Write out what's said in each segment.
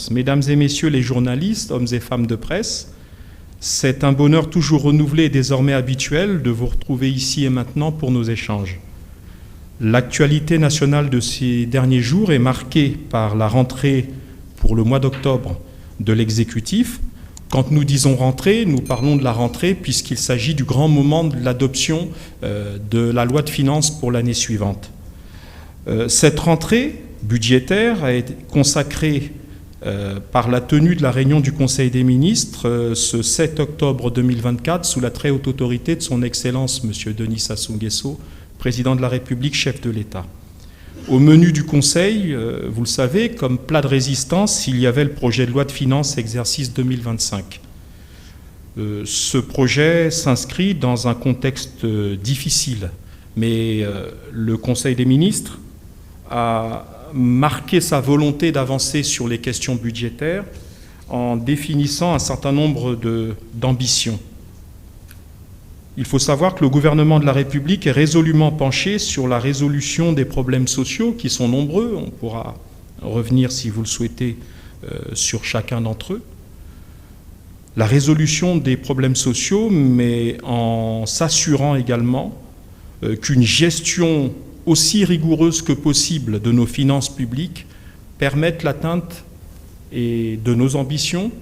Présidence, Mesdames et Messieurs les journalistes, hommes et femmes de presse, c'est un bonheur toujours renouvelé et désormais habituel de vous retrouver ici et maintenant pour nos échanges. L'actualité nationale de ces derniers jours est marquée par la rentrée pour le mois d'octobre de l'exécutif. Quand nous disons rentrée, nous parlons de la rentrée puisqu'il s'agit du grand moment de l'adoption de la loi de finances pour l'année suivante. Cette rentrée budgétaire a été consacrée par la tenue de la réunion du Conseil des ministres ce 7 octobre 2024 sous la très haute autorité de son Excellence M. Denis Sassou Nguesso, Président de la République, chef de l'État. Au menu du Conseil, vous le savez, comme plat de résistance, il y avait le projet de loi de finances exercice 2025. Ce projet s'inscrit dans un contexte difficile, mais le Conseil des ministres a marqué sa volonté d'avancer sur les questions budgétaires en définissant un certain nombre d'ambitions. Il faut savoir que le gouvernement de la République est résolument penché sur la résolution des problèmes sociaux qui sont nombreux. On pourra revenir, si vous le souhaitez, sur chacun d'entre eux. La résolution des problèmes sociaux, mais en s'assurant également qu'une gestion aussi rigoureuse que possible de nos finances publiques permette l'atteinte de nos ambitions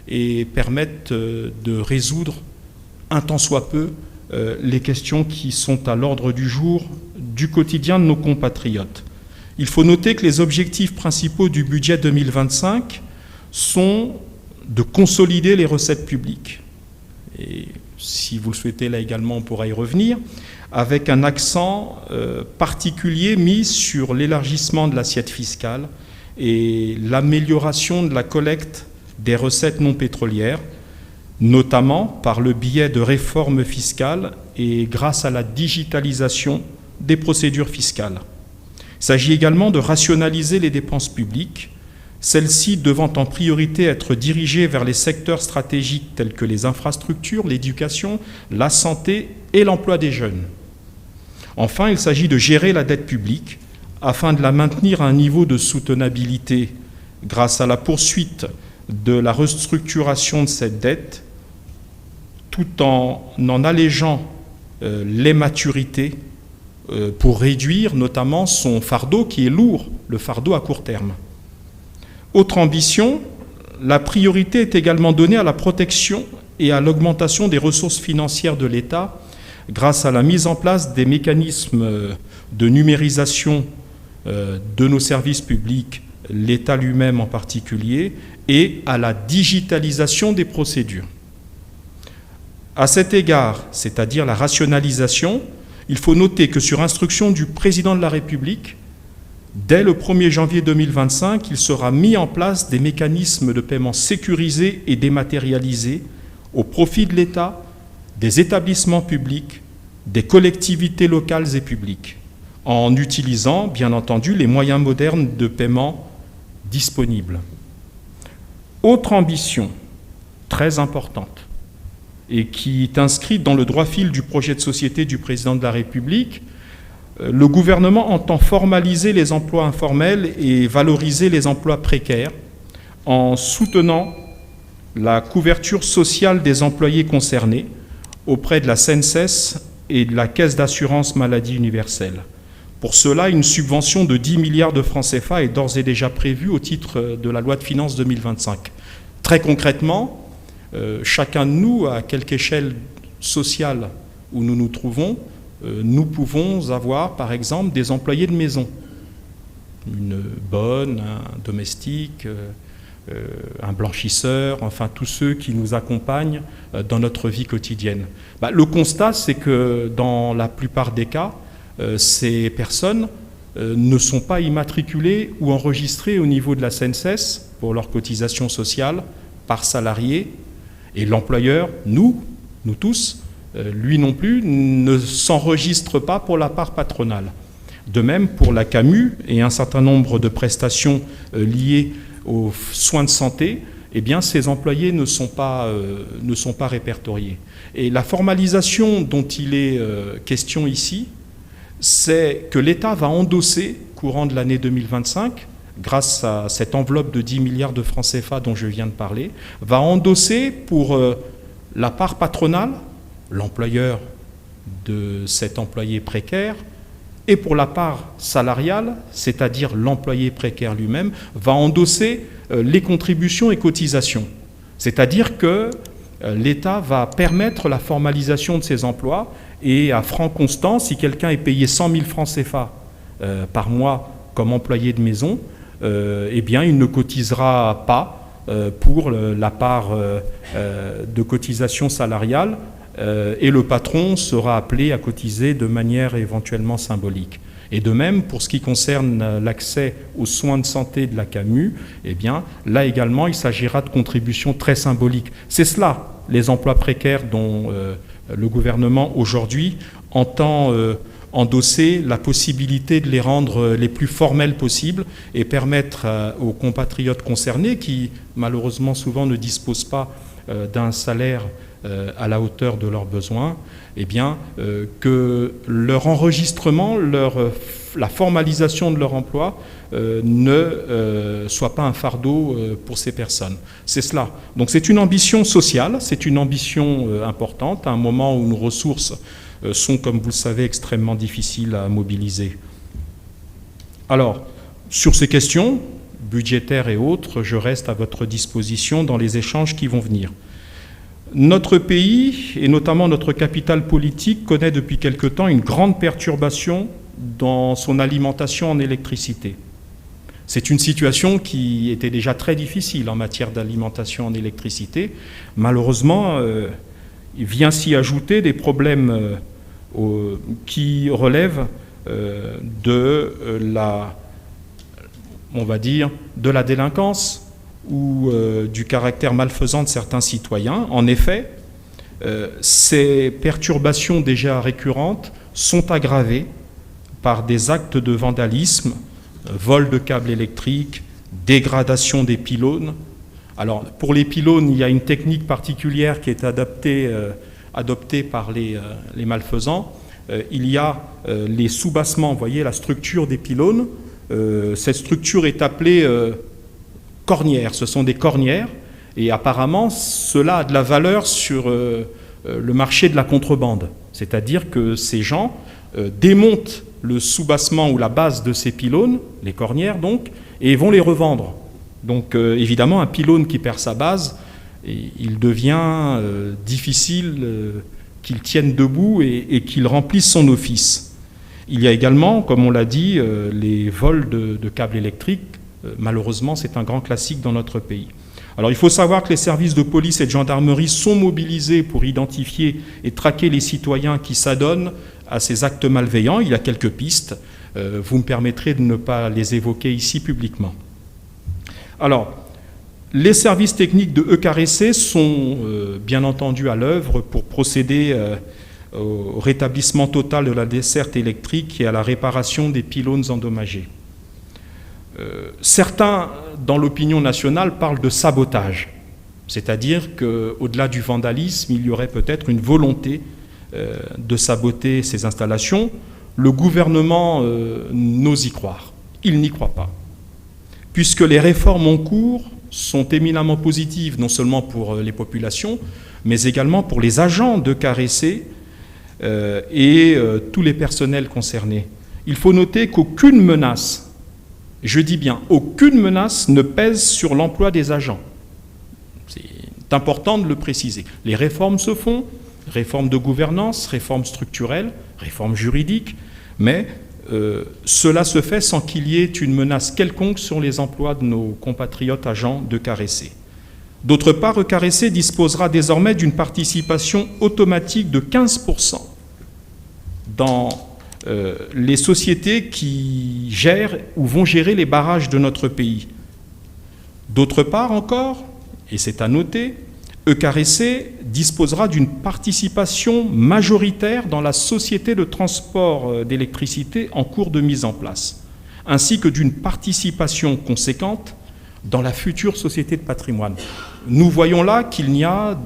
et permette de résoudre un tant soit peu les questions qui sont à l'ordre du jour du quotidien de nos compatriotes. Il faut noter que les objectifs principaux du budget 2025 sont de consolider les recettes publiques. Et si vous le souhaitez, là également, on pourra y revenir, avec un accent particulier mis sur l'élargissement de l'assiette fiscale et l'amélioration de la collecte des recettes non pétrolières, notamment par le biais de réformes fiscales et grâce à la digitalisation des procédures fiscales. Il s'agit également de rationaliser les dépenses publiques, celles-ci devant en priorité être dirigées vers les secteurs stratégiques tels que les infrastructures, l'éducation, la santé et l'emploi des jeunes. Enfin, il s'agit de gérer la dette publique afin de la maintenir à un niveau de soutenabilité grâce à la poursuite de la restructuration de cette dette, tout en allégeant les maturités pour réduire notamment son fardeau qui est lourd, le fardeau à court terme. Autre ambition, la priorité est également donnée à la protection et à l'augmentation des ressources financières de l'État grâce à la mise en place des mécanismes de numérisation de nos services publics, l'État lui-même en particulier, et à la digitalisation des procédures. À cet égard, c'est-à-dire la rationalisation, il faut noter que sur instruction du Président de la République, dès le 1er janvier 2025, il sera mis en place des mécanismes de paiement sécurisés et dématérialisés au profit de l'État, des établissements publics, des collectivités locales et publiques, en utilisant, bien entendu, les moyens modernes de paiement disponibles. Autre ambition très importante et qui est inscrite dans le droit fil du projet de société du Président de la République, le gouvernement entend formaliser les emplois informels et valoriser les emplois précaires en soutenant la couverture sociale des employés concernés auprès de la CNSS et de la Caisse d'assurance maladie universelle. Pour cela, une subvention de 10 milliards de francs CFA est d'ores et déjà prévue au titre de la loi de finances 2025. Très concrètement, chacun de nous, à quelque échelle sociale où nous nous trouvons, nous pouvons avoir, par exemple, des employés de maison. Une bonne, un domestique, un blanchisseur, enfin tous ceux qui nous accompagnent dans notre vie quotidienne. Le constat, c'est que dans la plupart des cas, ces personnes ne sont pas immatriculées ou enregistrées au niveau de la CNSS pour leur cotisation sociale par salarié, et l'employeur, nous tous, lui non plus, ne s'enregistre pas pour la part patronale. De même pour la CAMU et un certain nombre de prestations liées aux soins de santé, eh bien, ces employés ne sont pas répertoriés. Et la formalisation dont il est question ici, c'est que l'État va endosser, courant de l'année 2025, grâce à cette enveloppe de 10 milliards de francs CFA dont je viens de parler, va endosser pour la part patronale, l'employeur de cet employé précaire, et pour la part salariale, c'est-à-dire l'employé précaire lui-même, va endosser les contributions et cotisations. C'est-à-dire que l'État va permettre la formalisation de ces emplois et à franc constant, si quelqu'un est payé 100 000 francs CFA par mois comme employé de maison, eh bien, il ne cotisera pas pour la part de cotisation salariale et le patron sera appelé à cotiser de manière éventuellement symbolique. Et de même, pour ce qui concerne l'accès aux soins de santé de la CAMU, eh bien, là également, il s'agira de contributions très symboliques. C'est cela, les emplois précaires dont le gouvernement aujourd'hui entend endosser la possibilité de les rendre les plus formels possibles et permettre aux compatriotes concernés, qui malheureusement souvent ne disposent pas d'un salaire à la hauteur de leurs besoins, eh bien, que leur enregistrement, la formalisation de leur emploi ne soit pas un fardeau pour ces personnes. C'est cela. Donc c'est une ambition sociale, c'est une ambition importante, à un moment où nos ressources sont, comme vous le savez, extrêmement difficiles à mobiliser. Alors, sur ces questions, budgétaires et autres, je reste à votre disposition dans les échanges qui vont venir. Notre pays, et notamment notre capitale politique, connaît depuis quelque temps une grande perturbation dans son alimentation en électricité. C'est une situation qui était déjà très difficile en matière d'alimentation en électricité. Malheureusement, il vient s'y ajouter des problèmes qui relèvent on va dire, de la délinquance ou du caractère malfaisant de certains citoyens. En effet, ces perturbations déjà récurrentes sont aggravées par des actes de vandalisme, vol de câbles électriques, dégradation des pylônes. Alors, pour les pylônes, il y a une technique particulière qui est adoptée par les malfaisants. Il y a les soubassements, vous voyez la structure des pylônes. Cette structure est appelée cornière, ce sont des cornières, et apparemment cela a de la valeur sur le marché de la contrebande. C'est-à-dire que ces gens démontent le soubassement ou la base de ces pylônes, les cornières donc, et vont les revendre. Donc évidemment, un pylône qui perd sa base, il devient difficile qu'il tienne debout et qu'il remplisse son office. Il y a également, comme on l'a dit, les vols de câbles électriques. Malheureusement, c'est un grand classique dans notre pays. Alors il faut savoir que les services de police et de gendarmerie sont mobilisés pour identifier et traquer les citoyens qui s'adonnent à ces actes malveillants. Il y a quelques pistes. Vous me permettrez de ne pas les évoquer ici publiquement. Alors, les services techniques de ECAREC sont bien entendu à l'œuvre pour procéder au rétablissement total de la desserte électrique et à la réparation des pylônes endommagés. Certains, dans l'opinion nationale, parlent de sabotage, c'est-à-dire qu'au-delà du vandalisme, il y aurait peut-être une volonté de saboter ces installations. Le gouvernement n'ose y croire. Il n'y croit pas, puisque les réformes en cours sont éminemment positives, non seulement pour les populations, mais également pour les agents de CAREC et tous les personnels concernés. Il faut noter qu'aucune menace, je dis bien aucune menace, ne pèse sur l'emploi des agents. C'est important de le préciser. Les réformes se font, réformes de gouvernance, réformes structurelles, réformes juridiques, mais cela se fait sans qu'il y ait une menace quelconque sur les emplois de nos compatriotes agents de CAREC. D'autre part, CAREC disposera désormais d'une participation automatique de 15% dans les sociétés qui gèrent ou vont gérer les barrages de notre pays. D'autre part encore, et c'est à noter, ECAREC disposera d'une participation majoritaire dans la société de transport d'électricité en cours de mise en place, ainsi que d'une participation conséquente dans la future société de patrimoine. Nous voyons là qu'il n'y a,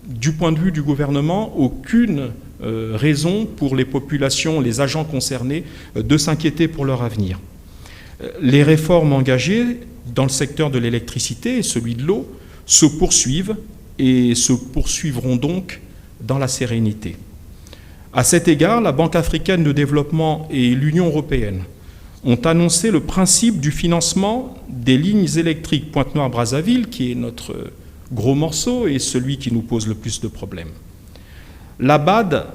du point de vue du gouvernement, aucune raison pour les populations, les agents concernés, de s'inquiéter pour leur avenir. Les réformes engagées dans le secteur de l'électricité et celui de l'eau se poursuivent et se poursuivront donc dans la sérénité. À cet égard, la Banque africaine de développement et l'Union européenne ont annoncé le principe du financement des lignes électriques Pointe-Noire-Brazzaville, qui est notre gros morceau et celui qui nous pose le plus de problèmes. La BAD,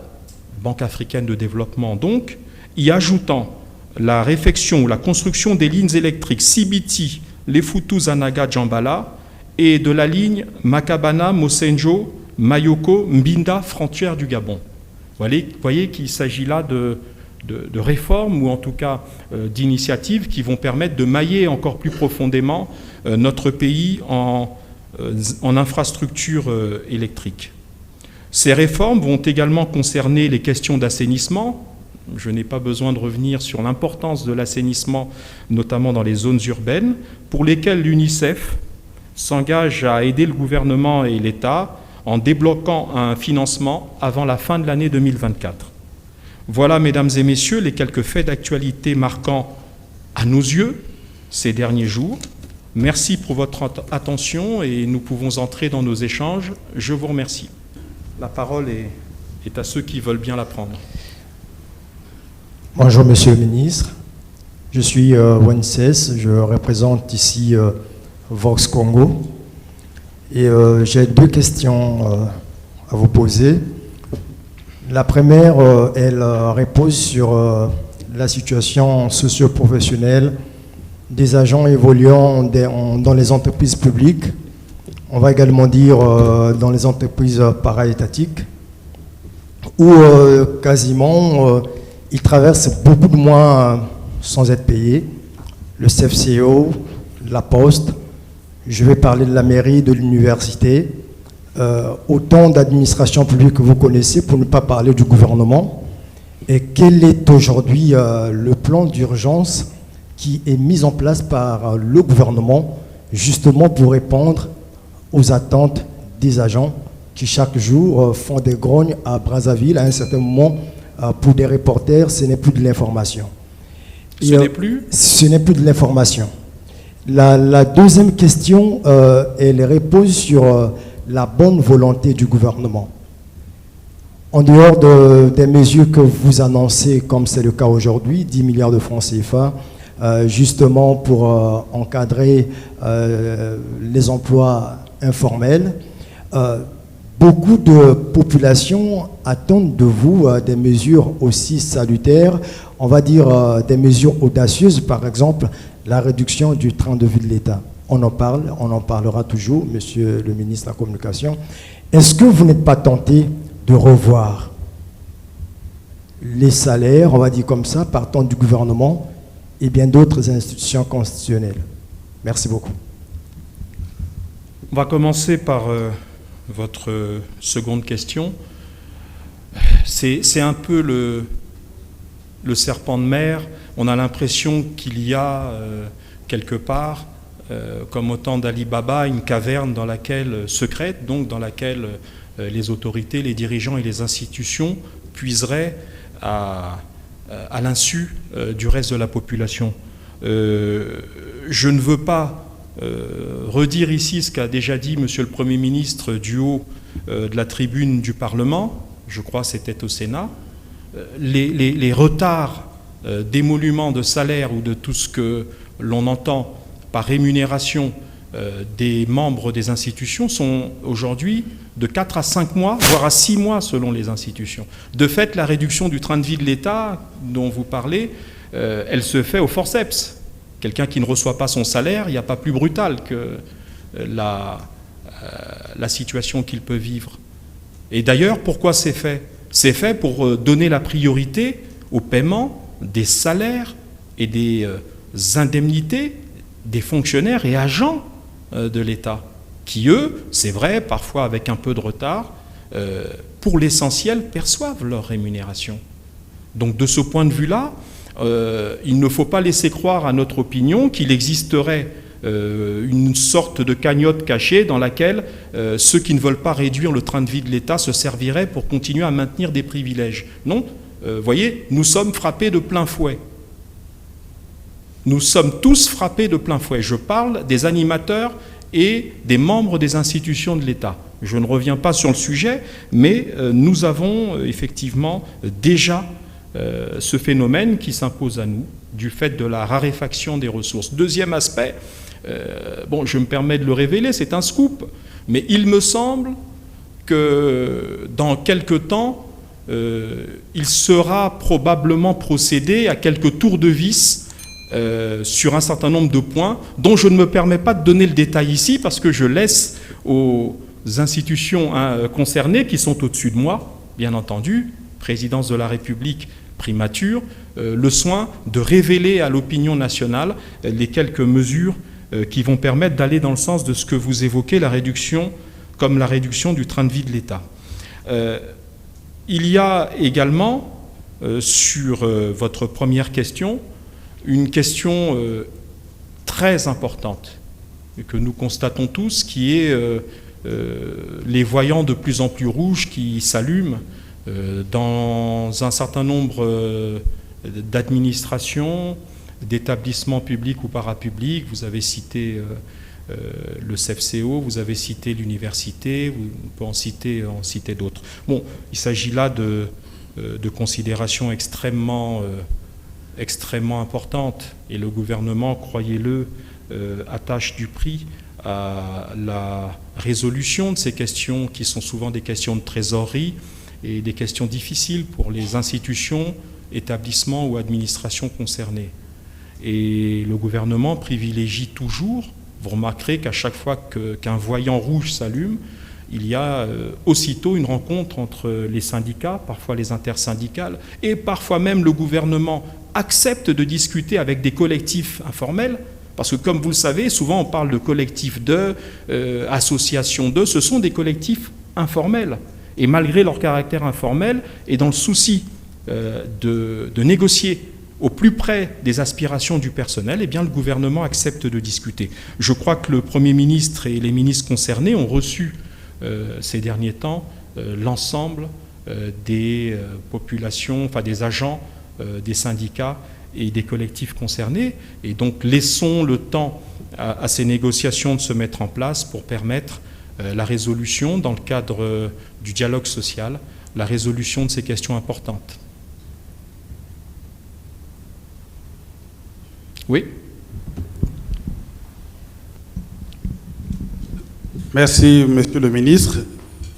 Banque africaine de développement donc, y ajoutant la réfection ou la construction des lignes électriques Sibiti, Lefutu-Zanaga-Djambala et de la ligne Makabana-Mosenjo, Mayoko, Mbinda, frontière du Gabon. Vous voyez qu'il s'agit là de réformes ou en tout cas d'initiatives qui vont permettre de mailler encore plus profondément notre pays en infrastructures électriques. Ces réformes vont également concerner les questions d'assainissement. Je n'ai pas besoin de revenir sur l'importance de l'assainissement, notamment dans les zones urbaines, pour lesquelles l'UNICEF s'engage à aider le gouvernement et l'État en débloquant un financement avant la fin de l'année 2024. Voilà, mesdames et messieurs, les quelques faits d'actualité marquants à nos yeux ces derniers jours. Merci pour votre attention et nous pouvons entrer dans nos échanges. Je vous remercie. La parole est à ceux qui veulent bien la prendre. Bonjour, Monsieur le Ministre. Je suis Wences, je représente ici Vox Congo. Et j'ai deux questions à vous poser. La première, elle repose sur la situation socio-professionnelle des agents évoluant dans les entreprises publiques. On va également dire dans les entreprises para-étatiques, où quasiment ils traversent beaucoup de mois sans être payés. Le CFCO, la Poste, je vais parler de la mairie, de l'université, autant d'administrations publiques que vous connaissez, pour ne pas parler du gouvernement. Et quel est aujourd'hui le plan d'urgence qui est mis en place par le gouvernement, justement pour répondre aux attentes des agents qui chaque jour font des grognes à Brazzaville. À un certain moment, pour des reporters, ce n'est plus de l'information. Ce n'est plus ? Ce n'est plus de l'information. La deuxième question, elle repose sur la bonne volonté du gouvernement. En dehors des mesures que vous annoncez, comme c'est le cas aujourd'hui, 10 milliards de francs CFA, justement pour encadrer les emplois informels, beaucoup de populations attendent de vous des mesures aussi salutaires, on va dire des mesures audacieuses, par exemple la réduction du train de vie de l'État. On en parle, on en parlera toujours, Monsieur le ministre de la Communication. Est-ce que vous n'êtes pas tenté de revoir les salaires, on va dire comme ça, partant du gouvernement et bien d'autres institutions constitutionnelles? Merci beaucoup. On va commencer par votre seconde question. C'est un peu le serpent de mer. On a l'impression qu'il y a quelque part, comme au temps d'Ali Baba, une caverne dans laquelle, secrète, donc dans laquelle les autorités, les dirigeants et les institutions puiseraient à l'insu du reste de la population. Je ne veux pas redire ici ce qu'a déjà dit Monsieur le Premier ministre du haut de la tribune du Parlement, je crois que c'était au Sénat. Les retards d'émoluments de salaire ou de tout ce que l'on entend par rémunération des membres des institutions sont aujourd'hui de 4 à 5 mois, voire à 6 mois selon les institutions. De fait, la réduction du train de vie de l'État dont vous parlez, elle se fait au forceps. Quelqu'un qui ne reçoit pas son salaire, il n'y a pas plus brutal que la situation qu'il peut vivre. Et d'ailleurs, pourquoi c'est fait ? C'est fait pour donner la priorité au paiement des salaires et des indemnités des fonctionnaires et agents de l'État, qui eux, c'est vrai, parfois avec un peu de retard, pour l'essentiel perçoivent leur rémunération. Donc de ce point de vue-là, il ne faut pas laisser croire à notre opinion qu'il existerait une sorte de cagnotte cachée dans laquelle ceux qui ne veulent pas réduire le train de vie de l'État se serviraient pour continuer à maintenir des privilèges. Non, voyez, nous sommes frappés de plein fouet. Nous sommes tous frappés de plein fouet. Je parle des animateurs et des membres des institutions de l'État. Je ne reviens pas sur le sujet, mais nous avons effectivement déjà ce phénomène qui s'impose à nous du fait de la raréfaction des ressources. Deuxième aspect, je me permets de le révéler, c'est un scoop, mais il me semble que dans quelque temps, il sera probablement procédé à quelques tours de vis sur un certain nombre de points dont je ne me permets pas de donner le détail ici parce que je laisse aux institutions concernées qui sont au-dessus de moi, bien entendu, présidence de la République, primature, le soin de révéler à l'opinion nationale les quelques mesures qui vont permettre d'aller dans le sens de ce que vous évoquez, la réduction du train de vie de l'État. Il y a également, sur votre première question, une question très importante que nous constatons tous, qui est les voyants de plus en plus rouges qui s'allument dans un certain nombre d'administrations, d'établissements publics ou parapublics. Vous avez cité le CEFCO, vous avez cité l'université, on peut en citer d'autres. Bon, il s'agit là de considérations extrêmement importantes, et le gouvernement, croyez-le, attache du prix à la résolution de ces questions qui sont souvent des questions de trésorerie et des questions difficiles pour les institutions, établissements ou administrations concernées. Et le gouvernement privilégie toujours, vous remarquerez qu'à chaque fois qu'un voyant rouge s'allume, il y a aussitôt une rencontre entre les syndicats, parfois les intersyndicales, et parfois même le gouvernement accepte de discuter avec des collectifs informels, parce que comme vous le savez, souvent on parle de collectifs associations ce sont des collectifs informels. Et malgré leur caractère informel, et dans le souci de négocier au plus près des aspirations du personnel, eh bien, le gouvernement accepte de discuter. Je crois que le Premier ministre et les ministres concernés ont reçu ces derniers temps l'ensemble des populations, enfin des agents des syndicats et des collectifs concernés. Et donc laissons le temps à ces négociations de se mettre en place pour permettre la résolution, dans le cadre du dialogue social, la résolution de ces questions importantes. Oui. Merci, Monsieur le Ministre.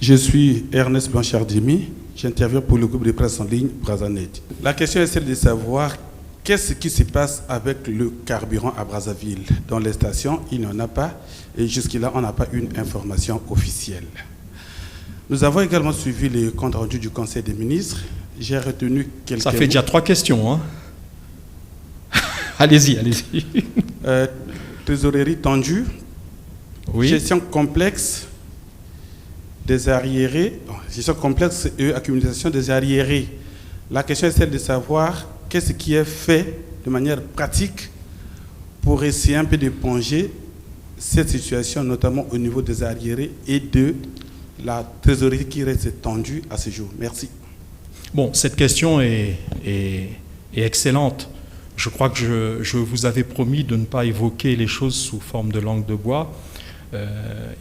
Je suis Ernest Blanchard-Dimi. J'interviens pour le groupe de presse en ligne Brazzaville. La question est celle de savoir qu'est-ce qui se passe avec le carburant à Brazzaville. Dans les stations, il n'y en a pas, et jusque-là, on n'a pas une information officielle. Nous avons également suivi le compte rendu du Conseil des ministres. J'ai retenu quelques... Ça fait déjà 3 questions, hein. Allez-y. Trésorerie tendue, oui. Gestion complexe des arriérés, gestion complexe et accumulation des arriérés. La question est celle de savoir qu'est-ce qui est fait de manière pratique pour essayer un peu d'éponger cette situation, notamment au niveau des arriérés et de la trésorerie qui reste tendue à ce jour. Merci. Bon, cette question est excellente. Je crois que je vous avais promis de ne pas évoquer les choses sous forme de langue de bois.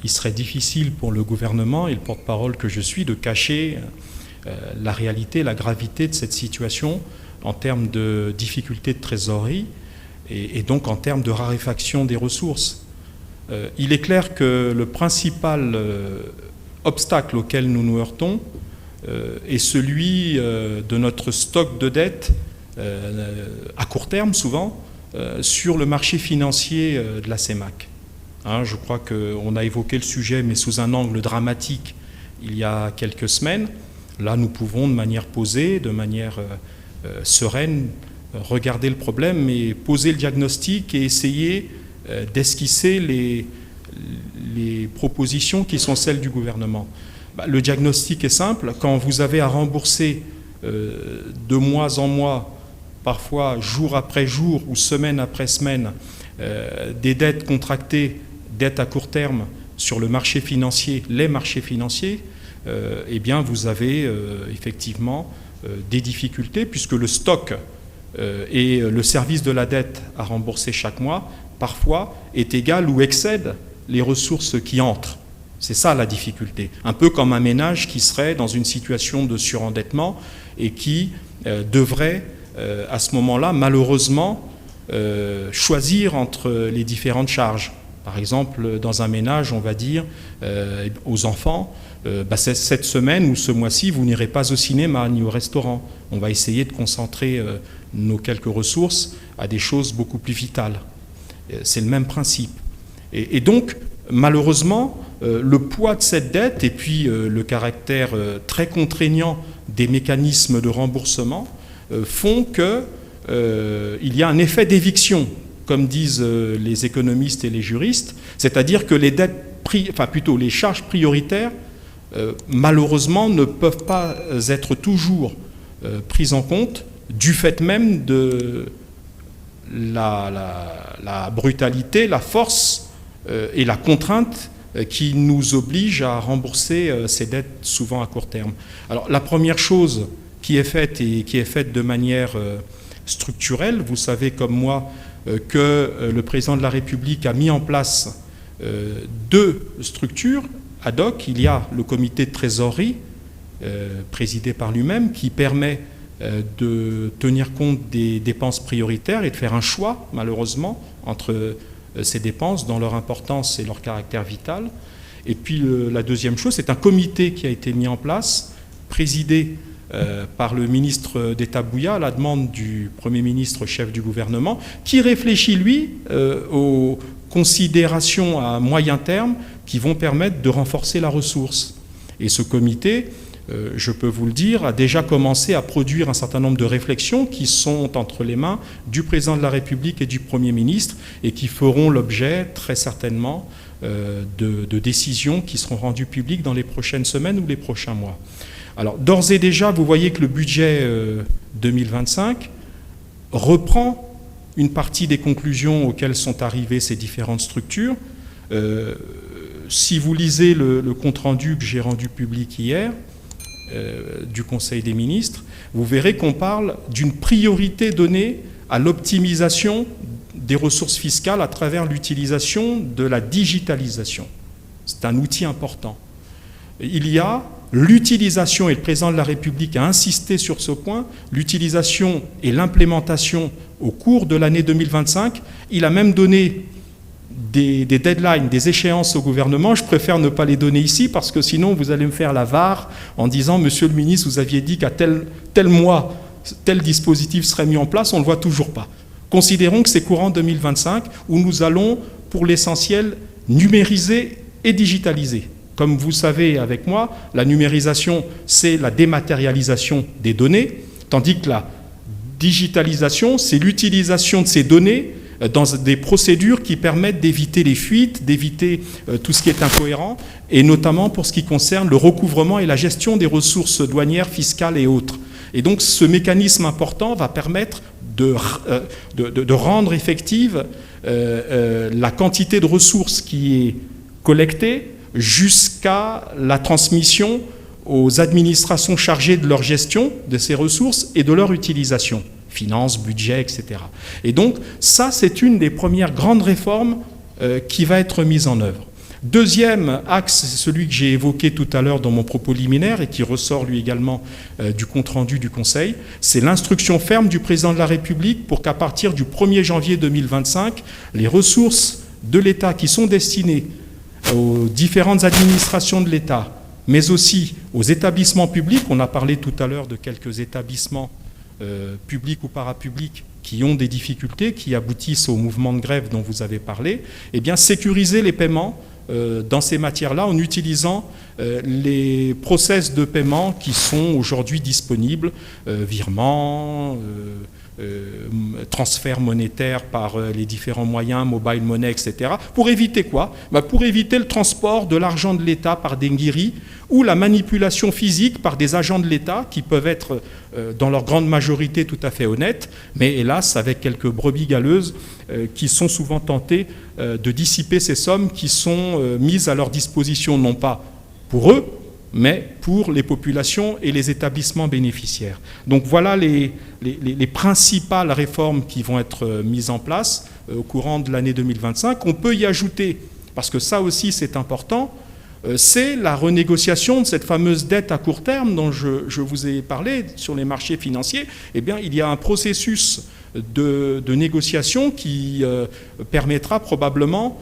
Il serait difficile pour le gouvernement et le porte-parole que je suis de cacher la réalité, la gravité de cette situation en termes de difficultés de trésorerie et donc en termes de raréfaction des ressources. Il est clair que le principal obstacle auquel nous nous heurtons est celui de notre stock de dettes à court terme souvent sur le marché financier de la CEMAC. Je crois qu'on a évoqué le sujet mais sous un angle dramatique il y a quelques semaines. Là nous pouvons de manière posée, de manière sereine regarder le problème et poser le diagnostic et essayer d'esquisser les propositions qui sont celles du gouvernement. Le diagnostic est simple. Quand vous avez à rembourser de mois en mois, parfois jour après jour ou semaine après semaine, des dettes contractées, dettes à court terme sur le marché financier, les marchés financiers, eh bien vous avez effectivement des difficultés puisque le stock et le service de la dette à rembourser chaque mois, parfois, est égal ou excède les ressources qui entrent. C'est ça la difficulté. Un peu comme un ménage qui serait dans une situation de surendettement et qui devrait, à ce moment-là, malheureusement, choisir entre les différentes charges. Par exemple, dans un ménage, on va dire aux enfants, cette semaine ou ce mois-ci, vous n'irez pas au cinéma ni au restaurant. On va essayer de concentrer nos quelques ressources à des choses beaucoup plus vitales. C'est le même principe. Et donc, malheureusement, le poids de cette dette et puis le caractère très contraignant des mécanismes de remboursement font qu'il y a un effet d'éviction, comme disent les économistes et les juristes, c'est-à-dire que les charges prioritaires, malheureusement, ne peuvent pas être toujours prises en compte du fait même de la brutalité, la force et la contrainte qui nous oblige à rembourser ces dettes souvent à court terme. Alors la première chose qui est faite et qui est faite de manière structurelle, vous savez comme moi que le président de la République a mis en place deux structures ad hoc. Il y a le comité de trésorerie présidé par lui-même qui permet de tenir compte des dépenses prioritaires et de faire un choix, malheureusement, entre ces dépenses dans leur importance et leur caractère vital. Et puis la deuxième chose, c'est un comité qui a été mis en place, présidé par le ministre d'État Bouya à la demande du Premier ministre chef du gouvernement, qui réfléchit, lui, aux considérations à moyen terme qui vont permettre de renforcer la ressource. Et ce comité, je peux vous le dire, a déjà commencé à produire un certain nombre de réflexions qui sont entre les mains du président de la République et du Premier ministre et qui feront l'objet très certainement de décisions qui seront rendues publiques dans les prochaines semaines ou les prochains mois. Alors d'ores et déjà, vous voyez que le budget 2025 reprend une partie des conclusions auxquelles sont arrivées ces différentes structures. Si vous lisez le compte-rendu que j'ai rendu public hier, du Conseil des ministres, vous verrez qu'on parle d'une priorité donnée à l'optimisation des ressources fiscales à travers l'utilisation de la digitalisation. C'est un outil important. Il y a l'utilisation, et le président de la République a insisté sur ce point, l'utilisation et l'implémentation au cours de l'année 2025. Il a même donné des deadlines, des échéances au gouvernement. Je préfère ne pas les donner ici parce que sinon vous allez me faire la VAR en disant « Monsieur le ministre, vous aviez dit qu'à tel mois, tel dispositif serait mis en place, on ne le voit toujours pas ». Considérons que c'est courant 2025 où nous allons, pour l'essentiel, numériser et digitaliser. Comme vous savez avec moi, la numérisation, c'est la dématérialisation des données, tandis que la digitalisation, c'est l'utilisation de ces données dans des procédures qui permettent d'éviter les fuites, d'éviter tout ce qui est incohérent, et notamment pour ce qui concerne le recouvrement et la gestion des ressources douanières, fiscales et autres. Et donc ce mécanisme important va permettre de rendre effective la quantité de ressources qui est collectée jusqu'à la transmission aux administrations chargées de leur gestion de ces ressources et de leur utilisation. Finances, budget, etc. Et donc, ça, c'est une des premières grandes réformes qui va être mise en œuvre. Deuxième axe, c'est celui que j'ai évoqué tout à l'heure dans mon propos liminaire et qui ressort lui également du compte-rendu du Conseil, c'est l'instruction ferme du président de la République pour qu'à partir du 1er janvier 2025, les ressources de l'État qui sont destinées aux différentes administrations de l'État, mais aussi aux établissements publics, on a parlé tout à l'heure de quelques établissements publics ou parapublics qui ont des difficultés, qui aboutissent au mouvement de grève dont vous avez parlé, eh bien sécuriser les paiements dans ces matières-là en utilisant les process de paiement qui sont aujourd'hui disponibles, virements, transfert monétaire par les différents moyens, mobile money, etc. Pour éviter quoi ? Pour éviter le transport de l'argent de l'État par des nguiris ou la manipulation physique par des agents de l'État qui peuvent être dans leur grande majorité tout à fait honnêtes, mais hélas avec quelques brebis galeuses qui sont souvent tentés de dissiper ces sommes qui sont mises à leur disposition non pas pour eux, mais pour les populations et les établissements bénéficiaires. Donc voilà les principales réformes qui vont être mises en place au courant de l'année 2025. On peut y ajouter, parce que ça aussi c'est important, c'est la renégociation de cette fameuse dette à court terme dont je vous ai parlé sur les marchés financiers. Eh bien, il y a un processus de négociation qui permettra probablement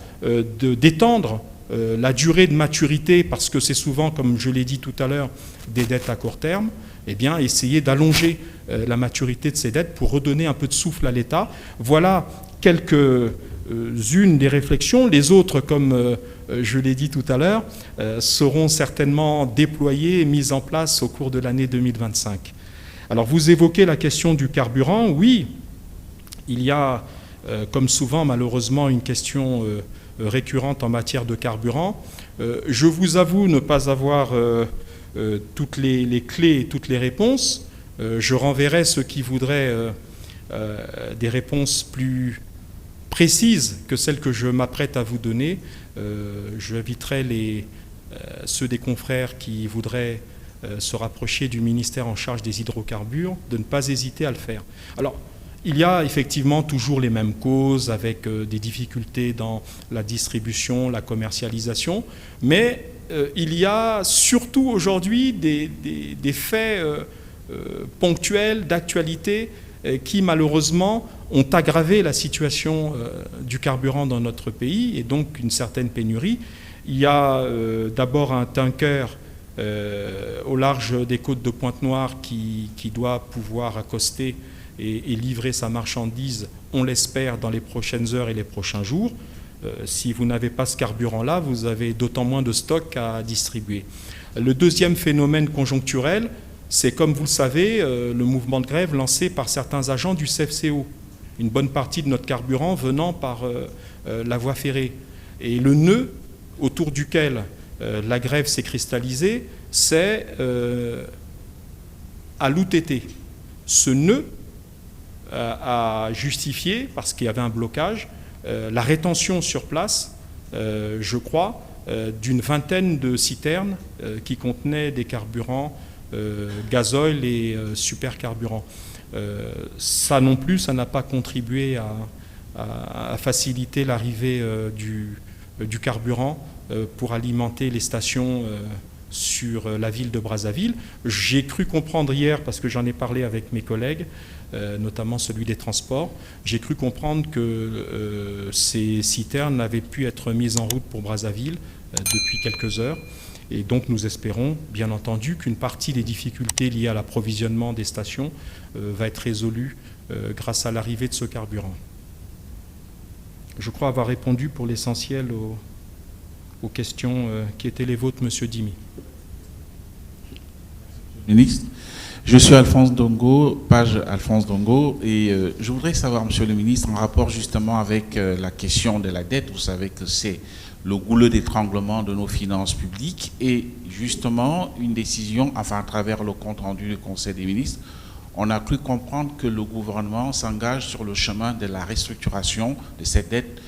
d'étendre la durée de maturité, parce que c'est souvent, comme je l'ai dit tout à l'heure, des dettes à court terme. Eh bien, essayer d'allonger la maturité de ces dettes pour redonner un peu de souffle à l'État. Voilà quelques-unes des réflexions. Les autres, comme je l'ai dit tout à l'heure, seront certainement déployées et mises en place au cours de l'année 2025. Alors, vous évoquez la question du carburant. Oui, il y a, comme souvent, malheureusement, une question récurrente en matière de carburant. Je vous avoue ne pas avoir toutes les clés et toutes les réponses. Je renverrai ceux qui voudraient des réponses plus précises que celles que je m'apprête à vous donner. J'inviterai ceux des confrères qui voudraient se rapprocher du ministère en charge des hydrocarbures de ne pas hésiter à le faire. Alors, il y a effectivement toujours les mêmes causes, avec des difficultés dans la distribution, la commercialisation, mais il y a surtout aujourd'hui des faits ponctuels, d'actualité, qui malheureusement ont aggravé la situation du carburant dans notre pays, et donc une certaine pénurie. Il y a d'abord un tanker au large des côtes de Pointe-Noire qui doit pouvoir accoster et livrer sa marchandise, on l'espère, dans les prochaines heures et les prochains jours. Si vous n'avez pas ce carburant-là, vous avez d'autant moins de stock à distribuer. Le deuxième phénomène conjoncturel, c'est, comme vous le savez, le mouvement de grève lancé par certains agents du CFCO. Une bonne partie de notre carburant venant par la voie ferrée. Et le nœud autour duquel la grève s'est cristallisée, c'est à l'OUTT. Ce nœud a justifié, parce qu'il y avait un blocage, la rétention sur place, je crois, d'une vingtaine de citernes qui contenaient des carburants gasoil et supercarburants. Ça non plus, ça n'a pas contribué à faciliter l'arrivée du carburant pour alimenter les stations sur la ville de Brazzaville. J'ai cru comprendre hier, parce que j'en ai parlé avec mes collègues, notamment celui des transports, j'ai cru comprendre que ces citernes n'avaient pu être mises en route pour Brazzaville depuis quelques heures. Et donc nous espérons, bien entendu, qu'une partie des difficultés liées à l'approvisionnement des stations va être résolue grâce à l'arrivée de ce carburant. Je crois avoir répondu pour l'essentiel aux questions qui étaient les vôtres, Monsieur Dimi. Ministre, je suis Alphonse Dongo, page Alphonse Dongo, et je voudrais savoir, Monsieur le ministre, en rapport justement avec la question de la dette, vous savez que c'est le goulot d'étranglement de nos finances publiques, et justement une décision, enfin à travers le compte rendu du Conseil des ministres, on a cru comprendre que le gouvernement s'engage sur le chemin de la restructuration de cette dette,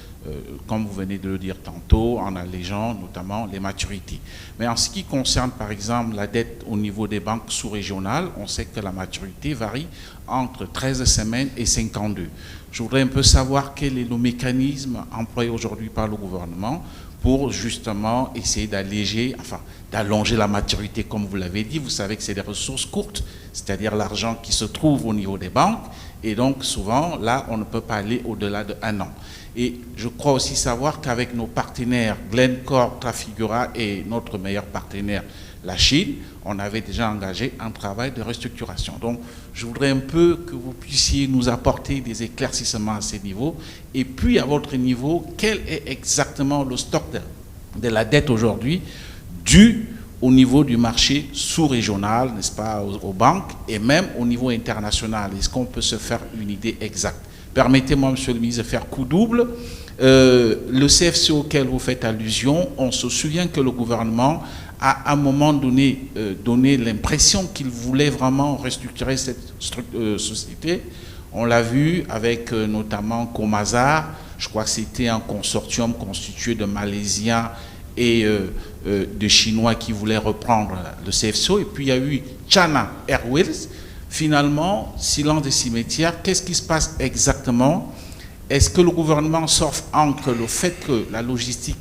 comme vous venez de le dire tantôt, en allégeant notamment les maturités. Mais en ce qui concerne par exemple la dette au niveau des banques sous-régionales, on sait que la maturité varie entre 13 semaines et 52. Je voudrais un peu savoir quel est le mécanisme employé aujourd'hui par le gouvernement pour justement essayer d'alléger, enfin d'allonger la maturité, comme vous l'avez dit. Vous savez que c'est des ressources courtes, c'est-à-dire l'argent qui se trouve au niveau des banques, et donc souvent là on ne peut pas aller au-delà d'1 an. Et je crois aussi savoir qu'avec nos partenaires Glencore, Trafigura et notre meilleur partenaire, la Chine, on avait déjà engagé un travail de restructuration. Donc, je voudrais un peu que vous puissiez nous apporter des éclaircissements à ces niveaux. Et puis, à votre niveau, quel est exactement le stock de la dette aujourd'hui dû au niveau du marché sous-régional, n'est-ce pas, aux banques, et même au niveau international? Est-ce qu'on peut se faire une idée exacte? Permettez-moi, Monsieur le ministre, de faire coup double. Le CFC auquel vous faites allusion, on se souvient que le gouvernement a à un moment donné donné l'impression qu'il voulait vraiment restructurer cette société. On l'a vu avec notamment Comazar, je crois que c'était un consortium constitué de Malaisiens et de Chinois qui voulaient reprendre le CFSO. Et puis il y a eu China Airways. Finalement, silence des cimetières. Qu'est-ce qui se passe exactement? Est-ce que le gouvernement surfe entre le fait que la logistique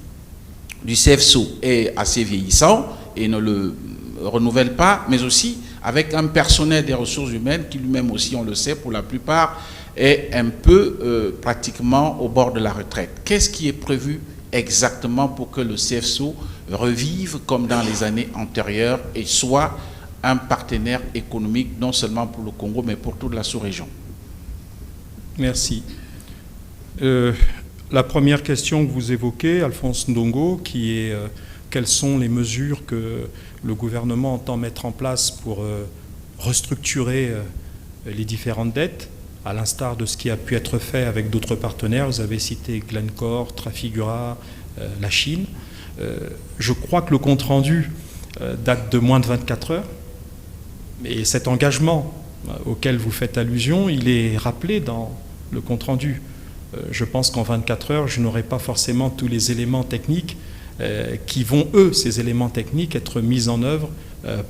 du CFSO est assez vieillissant et ne le renouvelle pas, mais aussi avec un personnel des ressources humaines qui lui-même aussi, on le sait, pour la plupart, est un peu pratiquement au bord de la retraite. Qu'est-ce qui est prévu exactement pour que le CFSO revive comme dans les années antérieures et soit un partenaire économique non seulement pour le Congo, mais pour toute la sous-région? Merci. La première question que vous évoquez, Alphonse Ndongo, qui est quelles sont les mesures que le gouvernement entend mettre en place pour restructurer les différentes dettes, à l'instar de ce qui a pu être fait avec d'autres partenaires. Vous avez cité Glencore, Trafigura, la Chine. Je crois que le compte-rendu date de moins de 24 heures. Et cet engagement auquel vous faites allusion, il est rappelé dans le compte-rendu. Je pense qu'en 24 heures, je n'aurai pas forcément tous les éléments techniques qui vont, ces éléments techniques, être mis en œuvre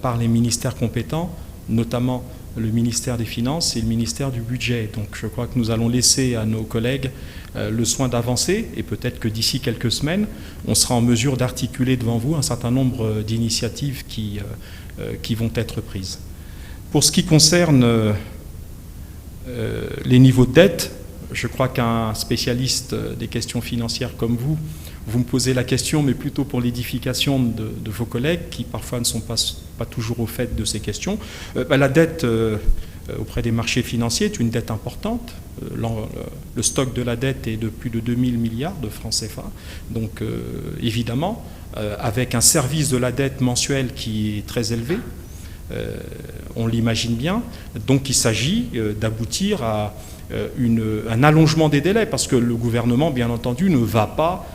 par les ministères compétents, notamment le ministère des Finances et le ministère du Budget. Donc je crois que nous allons laisser à nos collègues le soin d'avancer et peut-être que d'ici quelques semaines, on sera en mesure d'articuler devant vous un certain nombre d'initiatives qui vont être prises. Pour ce qui concerne les niveaux de dette, je crois qu'un spécialiste des questions financières comme vous me posez la question, mais plutôt pour l'édification de vos collègues qui parfois ne sont pas toujours au fait de ces questions. La dette auprès des marchés financiers est une dette importante. Le stock de la dette est de plus de 2000 milliards de francs CFA. Donc évidemment, avec un service de la dette mensuel qui est très élevé, on l'imagine bien. Donc il s'agit d'aboutir à un allongement des délais, parce que le gouvernement, bien entendu, ne va pas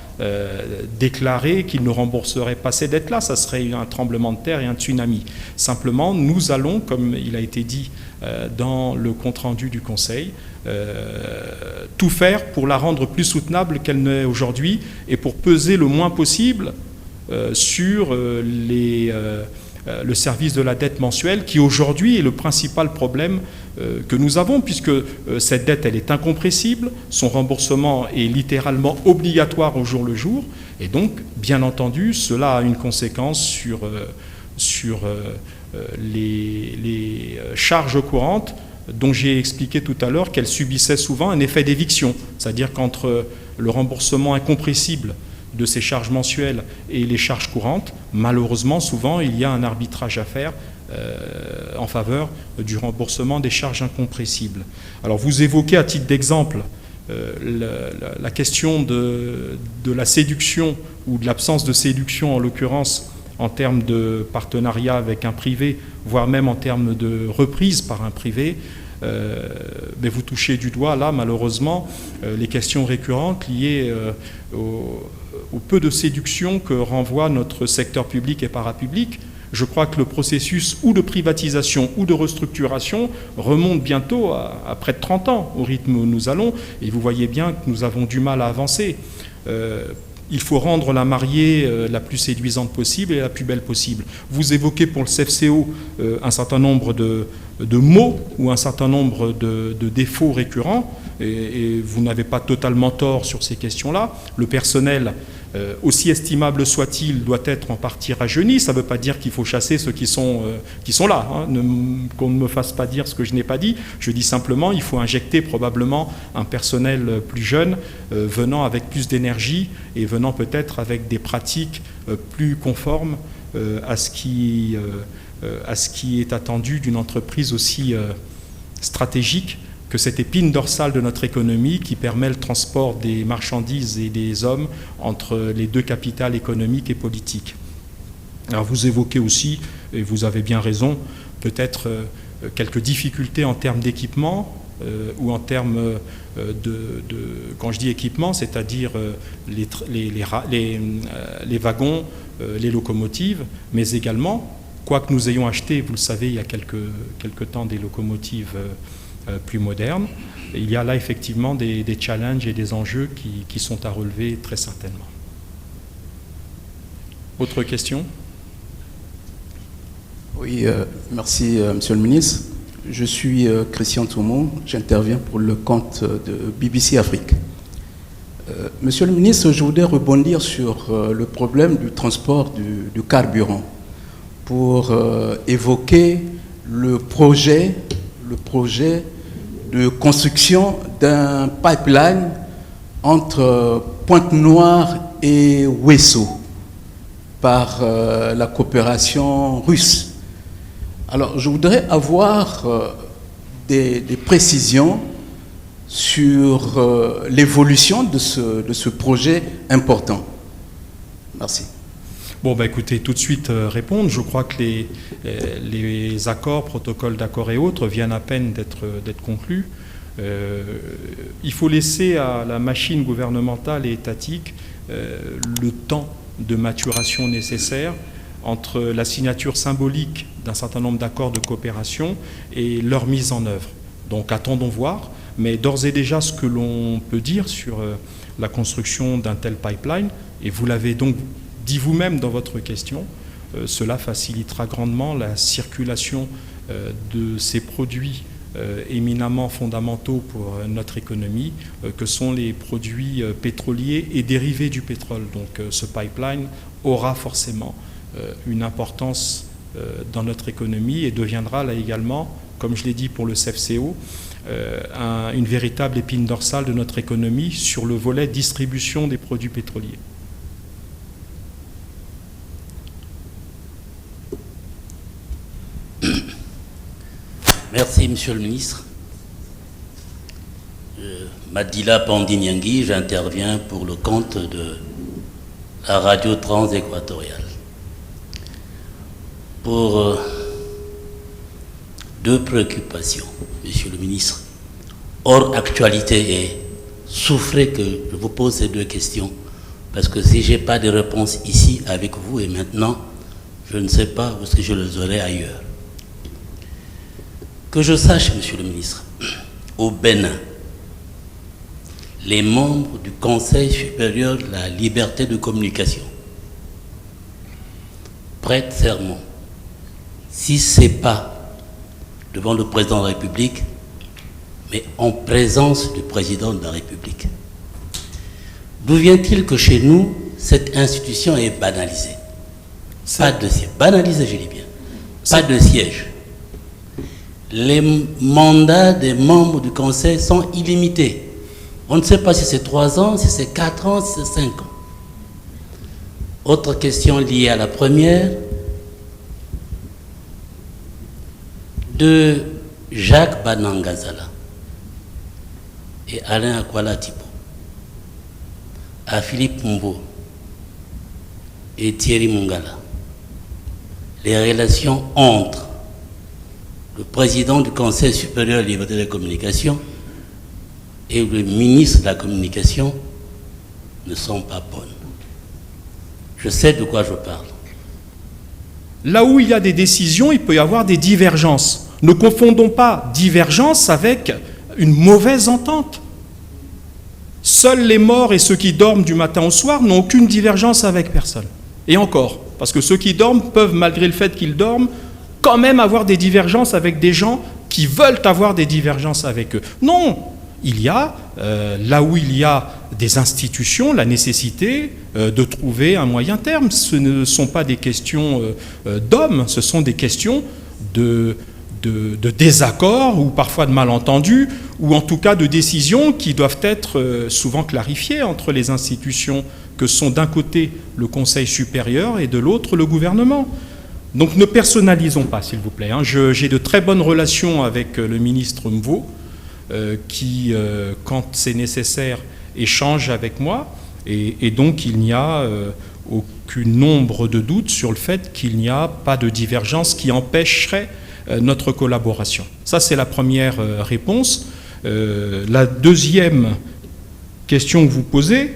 déclarer qu'il ne rembourserait pas ces dettes-là. Ça serait un tremblement de terre et un tsunami. Simplement, nous allons, comme il a été dit dans le compte-rendu du Conseil, tout faire pour la rendre plus soutenable qu'elle n'est aujourd'hui et pour peser le moins possible sur le service de la dette mensuelle, qui aujourd'hui est le principal problème que nous avons, puisque cette dette, elle est incompressible, son remboursement est littéralement obligatoire au jour le jour, et donc, bien entendu, cela a une conséquence sur les charges courantes, dont j'ai expliqué tout à l'heure qu'elles subissaient souvent un effet d'éviction, c'est-à-dire qu'entre le remboursement incompressible de ces charges mensuelles et les charges courantes, malheureusement, souvent, il y a un arbitrage à faire en faveur du remboursement des charges incompressibles. Alors, vous évoquez à titre d'exemple la question de la séduction ou de l'absence de séduction, en l'occurrence, en termes de partenariat avec un privé, voire même en termes de reprise par un privé. Mais vous touchez du doigt, là, malheureusement, les questions récurrentes liées au peu de séduction que renvoie notre secteur public et parapublic. Je crois que le processus ou de privatisation ou de restructuration remonte bientôt à près de 30 ans, au rythme où nous allons, et vous voyez bien que nous avons du mal à avancer. Il faut rendre la mariée la plus séduisante possible et la plus belle possible. Vous évoquez pour le CFCO un certain nombre de mots ou un certain nombre de défauts récurrents, et vous n'avez pas totalement tort sur ces questions-là. Le personnel, aussi estimable soit-il, doit être en partie rajeuni. Ça ne veut pas dire qu'il faut chasser ceux qui sont là, hein. Qu'on ne me fasse pas dire ce que je n'ai pas dit. Je dis simplement qu'il faut injecter probablement un personnel plus jeune, venant avec plus d'énergie et venant peut-être avec des pratiques plus conformes à ce qui est attendu d'une entreprise aussi stratégique que cette épine dorsale de notre économie qui permet le transport des marchandises et des hommes entre les deux capitales économiques et politiques. Alors vous évoquez aussi, et vous avez bien raison, peut-être quelques difficultés en termes d'équipement ou en termes quand je dis équipement, c'est-à-dire les wagons, les locomotives, mais également, quoique nous ayons acheté, vous le savez, il y a quelque temps des locomotives plus modernes, il y a là effectivement des challenges et des enjeux qui sont à relever très certainement. Autre question? Oui, merci Monsieur le ministre. Je suis Christian Toumon, j'interviens pour le compte de BBC Afrique. Monsieur le ministre, je voudrais rebondir sur le problème du transport du carburant pour évoquer le projet de construction d'un pipeline entre Pointe-Noire et Ouesso par la coopération russe. Alors, je voudrais avoir des précisions sur l'évolution de ce projet important. Merci. Bon, écoutez, tout de suite répondre. Je crois que les accords, protocoles d'accord et autres viennent à peine d'être conclus. Il faut laisser à la machine gouvernementale et étatique le temps de maturation nécessaire entre la signature symbolique d'un certain nombre d'accords de coopération et leur mise en œuvre. Donc attendons voir, mais d'ores et déjà ce que l'on peut dire sur la construction d'un tel pipeline, et vous l'avez donc dit vous-même dans votre question, cela facilitera grandement la circulation de ces produits éminemment fondamentaux pour notre économie, que sont les produits pétroliers et dérivés du pétrole. Donc ce pipeline aura forcément une importance dans notre économie et deviendra là également, comme je l'ai dit pour le CEFCO, une véritable épine dorsale de notre économie sur le volet distribution des produits pétroliers. Merci, Monsieur le Ministre. Madila Pandinyangui, j'interviens pour le compte de la radio transéquatoriale. Pour deux préoccupations, Monsieur le Ministre, hors actualité, et souffrez que je vous pose ces deux questions, parce que si je n'ai pas de réponse ici avec vous et maintenant, je ne sais pas où est-ce que je les aurai ailleurs. Que je sache, Monsieur le Ministre, au Bénin, les membres du Conseil supérieur de la liberté de communication prêtent serment, si ce n'est pas devant le président de la République, mais en présence du président de la République. D'où vient-il que chez nous, cette institution est banalisée? Pas de siège. Banalisée, je dis bien. Pas de siège. Les mandats des membres du Conseil sont illimités. On ne sait pas si c'est 3 ans, si c'est 4 ans, si c'est 5 ans. Autre question liée à la première, de Jacques Banangazala et Alain Akwala-Tipo à Philippe Mbo et Thierry Mungala, les relations entre le président du Conseil supérieur de la liberté de la communication et le ministre de la communication ne sont pas bonnes. Je sais de quoi je parle. Là où il y a des décisions, il peut y avoir des divergences. Ne confondons pas divergence avec une mauvaise entente. Seuls les morts et ceux qui dorment du matin au soir n'ont aucune divergence avec personne. Et encore, parce que ceux qui dorment peuvent, malgré le fait qu'ils dorment, quand même avoir des divergences avec des gens qui veulent avoir des divergences avec eux. Non, il y a, là où il y a des institutions, la nécessité de trouver un moyen terme. Ce ne sont pas des questions d'hommes, ce sont des questions de désaccords ou parfois de malentendus, ou en tout cas de décisions qui doivent être souvent clarifiées entre les institutions que sont d'un côté le Conseil supérieur et de l'autre le gouvernement. Donc ne personnalisons pas, s'il vous plaît. J'ai de très bonnes relations avec le ministre Mvo, qui, quand c'est nécessaire, échange avec moi, et donc il n'y a aucun nombre de doutes sur le fait qu'il n'y a pas de divergence qui empêcherait notre collaboration. Ça, c'est la première réponse. La deuxième question que vous posez,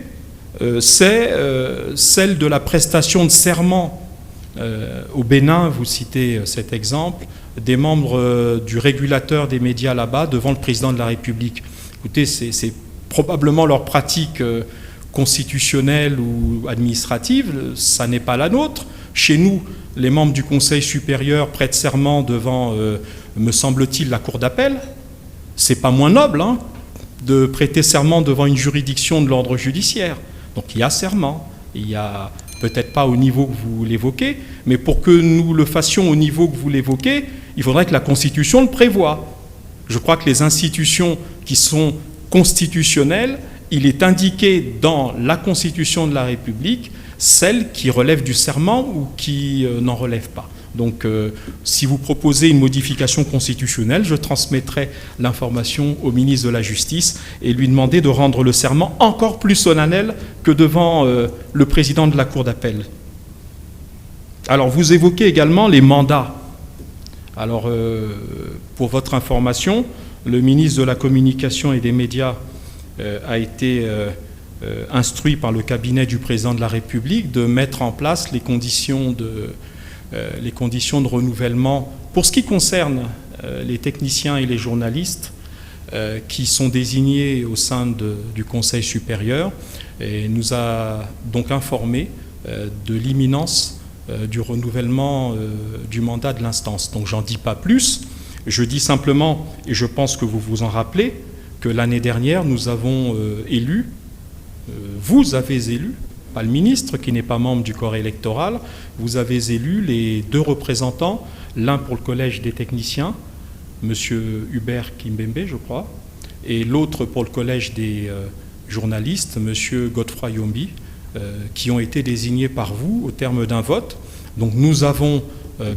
c'est celle de la prestation de serment. Au Bénin, vous citez cet exemple, des membres du régulateur des médias là-bas devant le président de la République. Écoutez, c'est probablement leur pratique constitutionnelle ou administrative, ça n'est pas la nôtre. Chez nous, les membres du Conseil supérieur prêtent serment devant, me semble-t-il, la Cour d'appel. C'est pas moins noble de prêter serment devant une juridiction de l'ordre judiciaire. Donc il y a serment, il y a peut-être pas au niveau que vous l'évoquez, mais pour que nous le fassions au niveau que vous l'évoquez, il faudrait que la Constitution le prévoie. Je crois que les institutions qui sont constitutionnelles, il est indiqué dans la Constitution de la République celles qui relèvent du serment ou qui n'en relèvent pas. Donc, si vous proposez une modification constitutionnelle, je transmettrai l'information au ministre de la Justice et lui demander de rendre le serment encore plus solennel que devant le président de la Cour d'appel. Alors, vous évoquez également les mandats. Alors, pour votre information, le ministre de la Communication et des Médias a été instruit par le cabinet du président de la République de mettre en place les conditions de renouvellement pour ce qui concerne les techniciens et les journalistes qui sont désignés au sein du Conseil supérieur, et nous a donc informé de l'imminence du renouvellement du mandat de l'instance. Donc j'en dis pas plus, je dis simplement, et je pense que vous vous en rappelez, que l'année dernière nous avons élu, vous avez élu, pas le ministre qui n'est pas membre du corps électoral, vous avez élu les 2 représentants, l'un pour le collège des techniciens, M. Hubert Kimbembe, je crois, et l'autre pour le collège des journalistes, M. Godefroy Yombi, qui ont été désignés par vous au terme d'un vote. Donc nous avons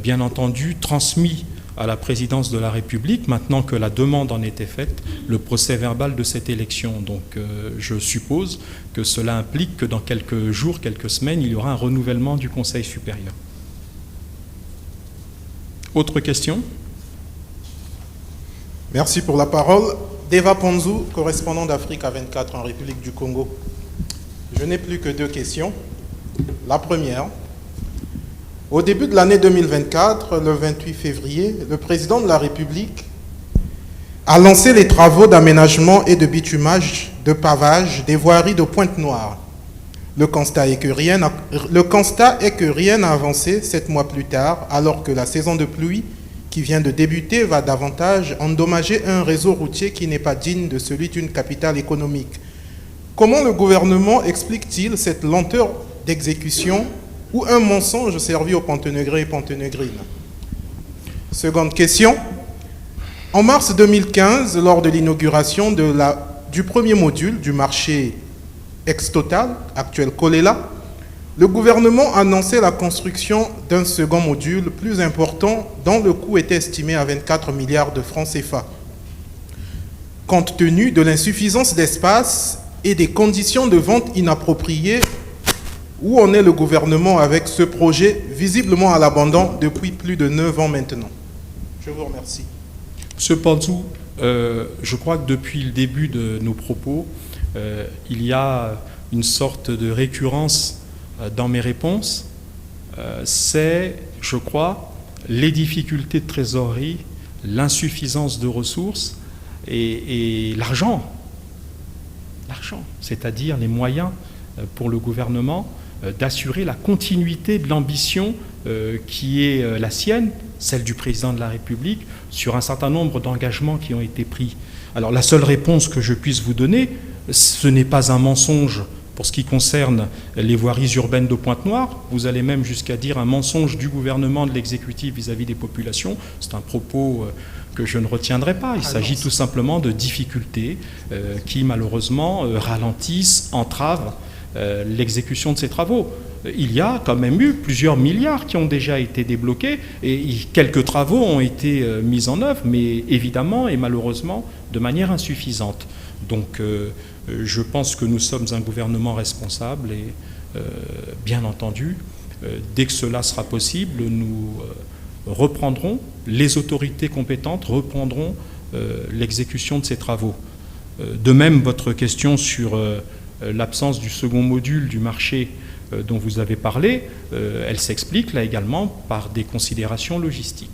bien entendu transmis à la présidence de la République, maintenant que la demande en était faite, le procès verbal de cette élection. Donc je suppose que cela implique que dans quelques jours, quelques semaines, il y aura un renouvellement du Conseil supérieur. Autre question ? Merci pour la parole. Deva Ponzu, correspondant d'Afrique à 24 en République du Congo. Je n'ai plus que 2 questions. La première, au début de l'année 2024, le 28 février, le président de la République a lancé les travaux d'aménagement et de bitumage, de pavage des voiries de Pointe-Noire. Le constat est que rien n'a avancé 7 mois plus tard, alors que la saison de pluie qui vient de débuter va davantage endommager un réseau routier qui n'est pas digne de celui d'une capitale économique. Comment le gouvernement explique-t-il cette lenteur d'exécution ou un mensonge servi aux Pontenegrins et Pontenegrines? Seconde question. En mars 2015, lors de l'inauguration du premier module du marché ex-Total, actuel Kolela, le gouvernement annonçait la construction d'un second module plus important dont le coût était estimé à 24 milliards de francs CFA. Compte tenu de l'insuffisance d'espace et des conditions de vente inappropriées, où en est le gouvernement avec ce projet visiblement à l'abandon depuis plus de 9 ans maintenant? Je vous remercie. Monsieur Panzou, je crois que depuis le début de nos propos, il y a une sorte de récurrence dans mes réponses. C'est, je crois, les difficultés de trésorerie, l'insuffisance de ressources et l'argent. L'argent, c'est-à-dire les moyens pour le gouvernement d'assurer la continuité de l'ambition qui est la sienne, celle du président de la République, sur un certain nombre d'engagements qui ont été pris. Alors la seule réponse que je puisse vous donner, ce n'est pas un mensonge pour ce qui concerne les voiries urbaines de Pointe-Noire. Vous allez même jusqu'à dire un mensonge du gouvernement, de l'exécutif vis-à-vis des populations. C'est un propos que je ne retiendrai pas. Il s'agit tout simplement de difficultés qui malheureusement ralentissent, entravent l'exécution de ces travaux. Il y a quand même eu plusieurs milliards qui ont déjà été débloqués et quelques travaux ont été mis en œuvre, mais évidemment et malheureusement de manière insuffisante. Donc je pense que nous sommes un gouvernement responsable et bien entendu, dès que cela sera possible, nous reprendrons, les autorités compétentes reprendront l'exécution de ces travaux. De même, votre question sur l'absence du second module du marché dont vous avez parlé, elle s'explique là également par des considérations logistiques.